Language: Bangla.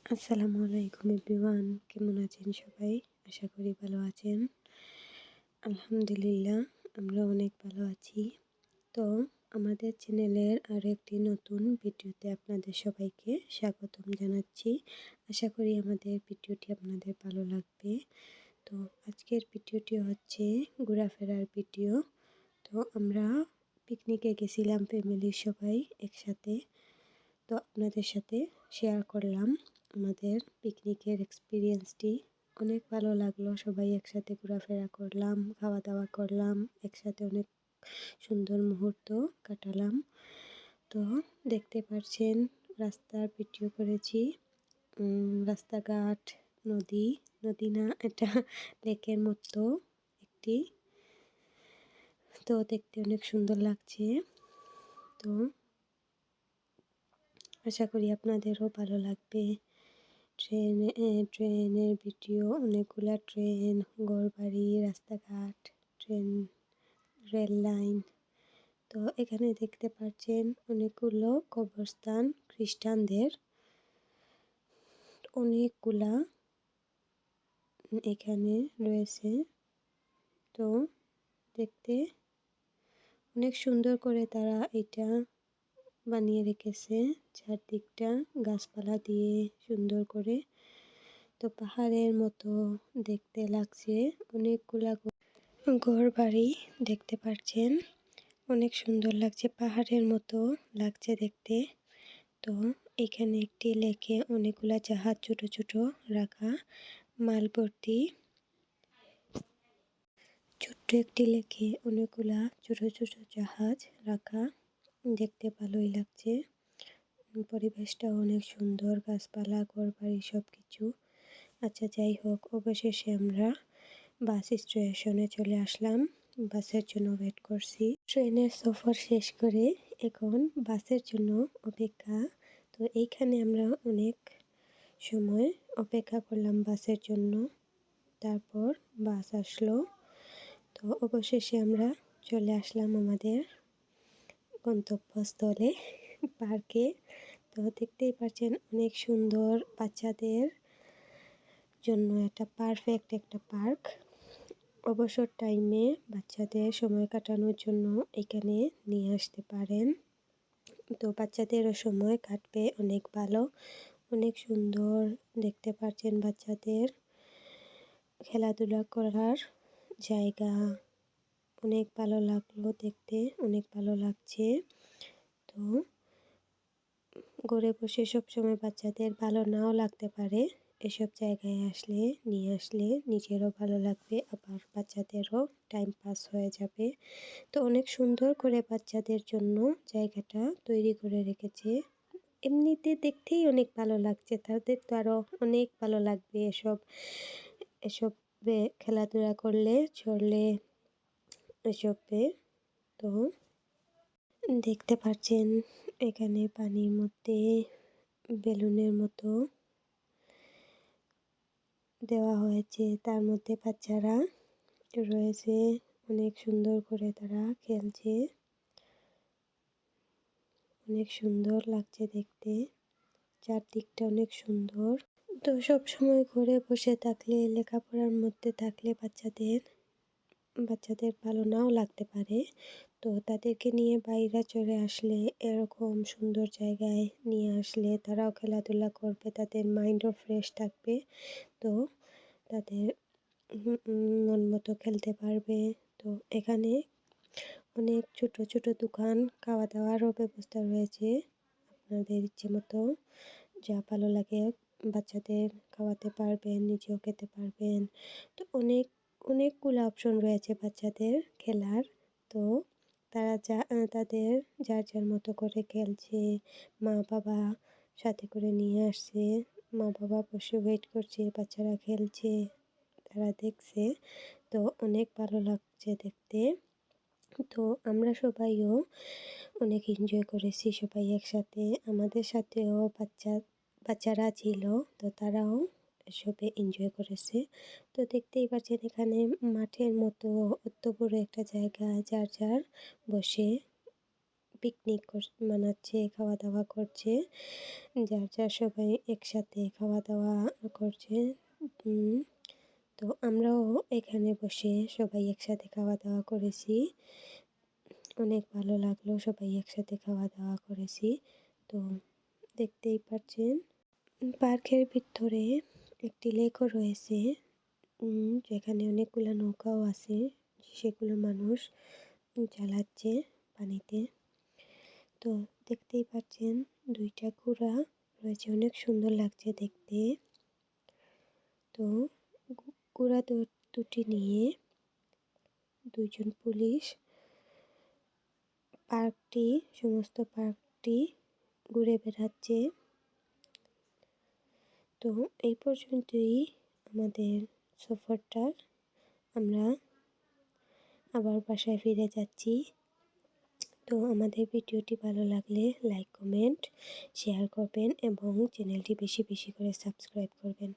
আসসালামু আলাইকুম এভরিওয়ান, কেমন আছেন সবাই? আশা করি ভালো আছেন। আলহামদুলিল্লাহ, আমরা অনেক ভালো আছি। তো আমাদের চ্যানেলের আরও একটি নতুন ভিডিওতে আপনাদের সবাইকে স্বাগতম জানাচ্ছি। আশা করি আমাদের ভিডিওটি আপনাদের ভালো লাগবে। তো আজকের ভিডিওটি হচ্ছে ঘোরাফেরার ভিডিও। তো আমরা পিকনিকে গেছিলাম ফ্যামিলির সবাই একসাথে। তো আপনাদের সাথে শেয়ার করলাম আমাদের পিকনিকের এক্সপিরিয়েন্সটি। অনেক ভালো লাগলো, সবাই একসাথে ঘোরাফেরা করলাম, খাওয়া দাওয়া করলাম, একসাথে অনেক সুন্দর মুহূর্ত কাটালাম। তো দেখতে পাচ্ছেন রাস্তার ভিডিও করেছি। রাস্তাঘাট, নদী, নদী না এটা লেকের মতো একটি। তো দেখতে অনেক সুন্দর লাগছে। তো আশা করি আপনাদেরও ভালো লাগবে। ট্রেনের ভিডিও, অনেকগুলা ট্রেন, ঘরবাড়ি, রাস্তাঘাট, ট্রেন, রেল লাইন। তো এখানে দেখতে পাচ্ছেন অনেকগুলো কবরস্থান খ্রিস্টানদের, অনেকগুলা এখানে রয়েছে। তো দেখতে অনেক সুন্দর করে তারা এটা বানিয়ে রেখেছে, চারদিকটা গাছপালা দিয়ে সুন্দর করে। তো পাহাড়ের মতো দেখতে লাগছে, অনেকগুলা ঘর বাড়ি দেখতে পাচ্ছেন, অনেক সুন্দর লাগছে, পাহাড়ের মতো লাগছে দেখতে। তো এখানে একটি লেকে অনেকগুলা জাহাজ ছোট ছোট রাখা, মাল ভর্তি। ছোট্ট একটি লেকে অনেকগুলা ছোট ছোট জাহাজ রাখা, দেখতে ভালোই লাগছে। পরিবেশটা অনেক সুন্দর, গাছপালা, ঘরবাড়ি সব কিছু। আচ্ছা, যাই হোক, অবশেষে আমরা বাস স্টেশনে চলে আসলাম। বাসের জন্য ওয়েট করছি। ট্রেনের সফর শেষ করে এখন বাসের জন্য অপেক্ষা। তো এইখানে আমরা অনেক সময় অপেক্ষা করলাম বাসের জন্য। তারপর বাস আসলো। তো অবশেষে আমরা চলে আসলাম আমাদের গন্তব্যস্থলে, পার্কে। তো দেখতেই পাচ্ছেন অনেক সুন্দর, বাচ্চাদের জন্য এটা পারফেক্ট একটা পার্ক। অবসর টাইমে বাচ্চাদের সময় কাটানোর জন্য এখানে নিয়ে আসতে পারেন। তো বাচ্চাদেরও সময় কাটবে অনেক ভালো, অনেক সুন্দর দেখতে পাচ্ছেন বাচ্চাদের খেলাধুলা করার জায়গা। অনেক ভালো লাগলো দেখতে, অনেক ভালো লাগছে। তো ঘরে বসে সবসময় বাচ্চাদের ভালো নাও লাগতে পারে, এসব জায়গায় আসলে, নিয়ে আসলে নিজেরও ভালো লাগবে, আবার বাচ্চাদেরও টাইম পাস হয়ে যাবে। তো অনেক সুন্দর করে বাচ্চাদের জন্য জায়গাটা তৈরি করে রেখেছে। এমনিতে দেখতেই অনেক ভালো লাগছে, তাদের তো আরও অনেক ভালো লাগবে এসবে খেলাধুলা করলে, চললে, এসবে। তো দেখতে পাচ্ছেন এখানে পানির মধ্যে বেলুনের মতো দেওয়া হয়েছে, তার মধ্যে বাচ্চারা রয়েছে, অনেক সুন্দর করে তারা খেলছে, অনেক সুন্দর লাগছে দেখতে, চারদিকটা অনেক সুন্দর। তো সব সময় ঘরে বসে থাকলে, লেখাপড়ার মধ্যে থাকলে বাচ্চাদের ভালো নাও লাগতে পারে। তো তাদেরকে নিয়ে বাইরে চলে আসলে, এরকম সুন্দর জায়গায় নিয়ে আসলে তারাও খেলাধুলা করবে, তাদের মাইন্ডও ফ্রেশ থাকবে। তো তাদের মন মতো খেলতে পারবে। তো এখানে অনেক ছোট ছোট দোকান, খাওয়া দাওয়ারও ব্যবস্থা রয়েছে। আপনাদের ইচ্ছে মতো যা ভালো লাগে বাচ্চাদের খাওয়াতে পারবেন, নিজেও খেতে পারবেন। তো অনেকগুলো অপশন রয়েছে বাচ্চাদের খেলার। তো তারা তাদের যার যার মতো করে খেলছে, মা বাবা সাথে করে নিয়ে আসছে, মা বাবা বসে ওয়েট করছে, বাচ্চারা খেলছে, তারা দেখছে। তো অনেক ভালো লাগছে দেখতে। তো আমরা সবাইও অনেক এনজয় করেছি, সবাই একসাথে, আমাদের সাথেও বাচ্চারা ছিল, তো তারাও এসবে এনজয় করেছে। তো দেখতেই পাচ্ছেন এখানে মাঠের মতো অত বড় একটা জায়গা, যার যার বসে পিকনিক মানাচ্ছে, খাওয়া দাওয়া করছে, যার যার সবাই একসাথে খাওয়া দাওয়া করছে। উম, তো আমরাও এখানে বসে সবাই একসাথে খাওয়া দাওয়া করেছি। অনেক ভালো লাগলো, সবাই একসাথে খাওয়া দাওয়া করেছি। তো দেখতেই পাচ্ছেন পার্কের ভিতরে একটি লেকও রয়েছে, যেখানে অনেকগুলো নৌকাও আছে, সেগুলো মানুষ চালাচ্ছে পানিতে। তো দেখতেই পাচ্ছেন দুইটা ঘোড়া রয়েছে, অনেক সুন্দর লাগছে দেখতে। তো ঘোড়া দুটি নিয়ে দুইজন পুলিশ সমস্ত পার্কটি ঘুরে বেড়াচ্ছে। তো এই পর্যন্তই আমাদের সফরটা, আমরা আবার বাসায় ফিরে যাচ্ছি। তো আমাদের ভিডিওটি ভালো লাগলে লাইক, কমেন্ট, শেয়ার করবেন এবং চ্যানেলটি বেশি বেশি করে সাবস্ক্রাইব করবেন।